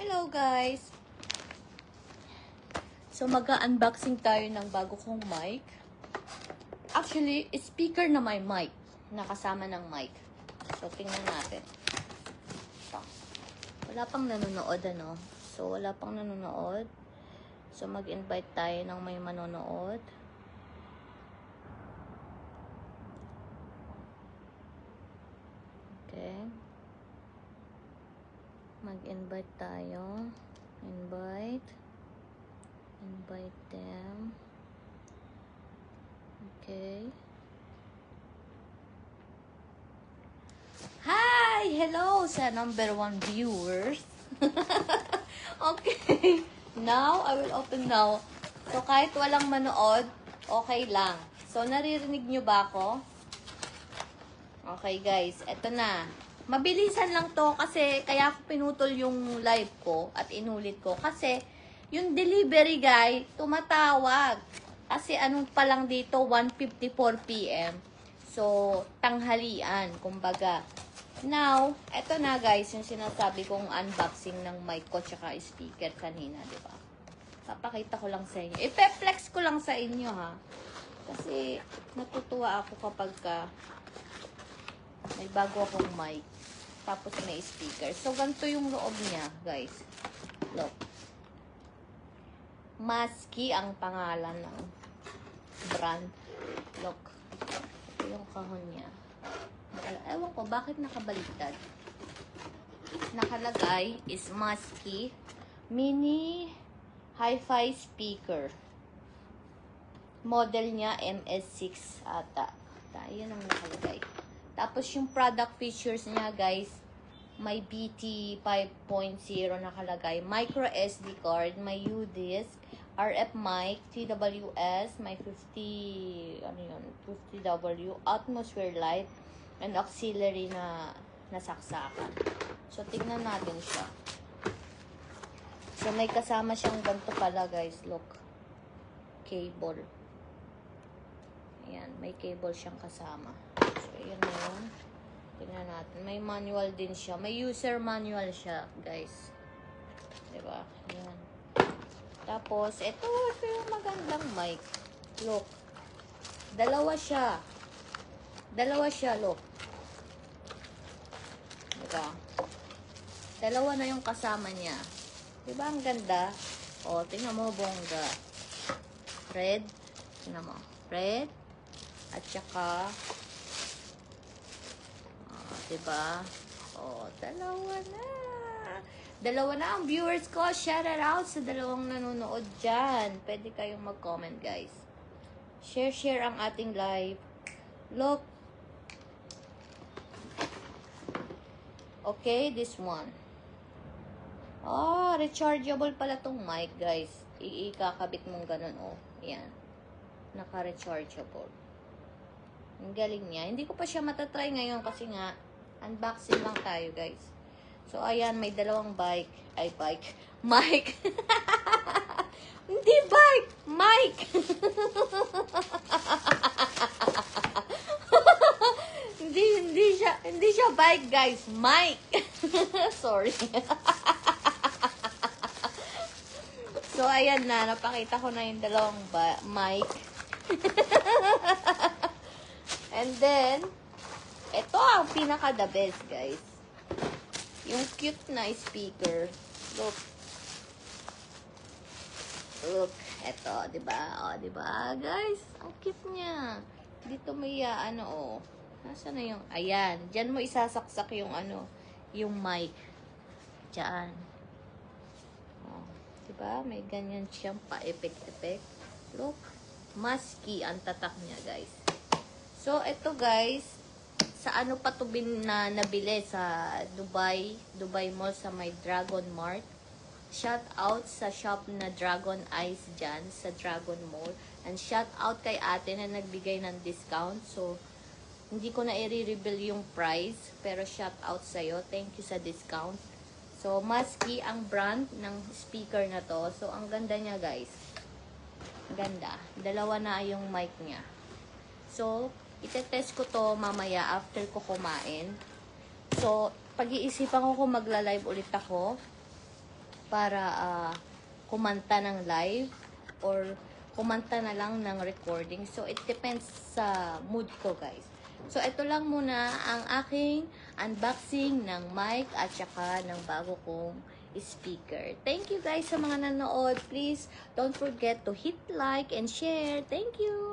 Hello guys! So mag-unboxing tayo ng bago kong mic. Actually, speaker na may mic. Nakasama ng mic. So tingnan natin. Ito. Wala pang nanonood ano. So wala pang nanonood. So mag-invite tayo ng may manonood. Okay. Mag-invite tayo. Invite them. Okay. Hi! Hello sa number 1 viewers. Okay. Now, I will open now. So, kahit walang manood, okay lang. So, naririnig nyo ba ako? Okay, guys. Eto na. Mabilisan lang to kasi kaya ako pinutol yung live ko at inulit ko. Kasi, yung delivery guy, tumatawag. Kasi anong pa lang dito, 1:54 PM. So, tanghalian, kumbaga. Now, eto na guys, yung sinasabi kong unboxing ng mic ko tsaka speaker kanina, di ba? Papakita ko lang sa inyo. Ipe-flex ko lang sa inyo, ha? Kasi, natutuwa ako kapag may bago akong mic. Tapos may speaker. So, ganito yung loob niya, guys. Look. Maski ang pangalan ng brand. Look. Ito yung kahon niya. Ewan ko, bakit nakabaliktad? Nakalagay is Maski Mini Hi-Fi Speaker. Model niya MS6 ata. Yan ang nakalagay. Tapos yung product features niya, guys, may BT 5.0 nakalagay. Micro SD card, may U-disc, RF mic, TWS, may 50W, atmosphere light, and auxiliary na nasaksakan. So, tignan natin siya. So, may kasama siyang ganito pala, guys. Look. Cable. Ayan, may cable siyang kasama. So, ayan na yun. Tingnan natin. May manual din siya. May user manual siya, guys. Diba? Ayan. Tapos, ito yung magandang mic. Look. Dalawa siya, look. Diba? Dalawa na yung kasama niya. Diba ang ganda? O, tingnan mo, bongga. Red. Tingnan mo. Red. At saka, diba? O, dalawa na. Dalawa na ang viewers ko. Shout out sa dalawang nanonood dyan. Pwede kayong mag-comment, guys. Share ang ating live. Look. Okay, this one. Oh, rechargeable pala tong mic, guys. Ikakabit mong ganun, oh. Yan. Naka-rechargeable. Ang galing niya. Hindi ko pa siya matatry ngayon kasi nga, unboxing lang tayo, guys. So, ayan, may dalawang mic. Hindi bike! Mic! hindi siya bike, guys. Mic! Sorry. So, ayan na. Napakita ko na yung dalawang mic. And then, ito ang pinaka-the best, guys. Yung cute na speaker. Look. Look. Ito, diba? O, diba, guys? Ang cute niya. Dito may, Nasaan na yung, ayan. Diyan mo isasaksak yung, yung mic. Diyan. O, diba? May ganyan siyang pa-effect-effect. Look. Maski ang tatak niya, guys. So, ito, guys, sa ano pa ito nabili sa Dubai Mall sa may Dragon Mart. Shout out sa shop na Dragon Eyes dyan sa Dragon Mall. And shout out kay ate na nagbigay ng discount. So, hindi ko na i-reveal yung price. Pero shout out sa'yo. Thank you sa discount. So, Maski ang brand ng speaker na to. So, ang ganda niya, guys. Ganda. Dalawa na yung mic niya. So, itetest ko to mamaya after ko kumain. So, pag-iisipan ko kung magla-live ulit ako. para kumanta ng live or kumanta na lang ng recording. So, it depends sa mood ko, guys. So, ito lang muna ang aking unboxing ng mic at saka ng bago kong speaker. Thank you guys sa mga nanood. Please, don't forget to hit like and share. Thank you!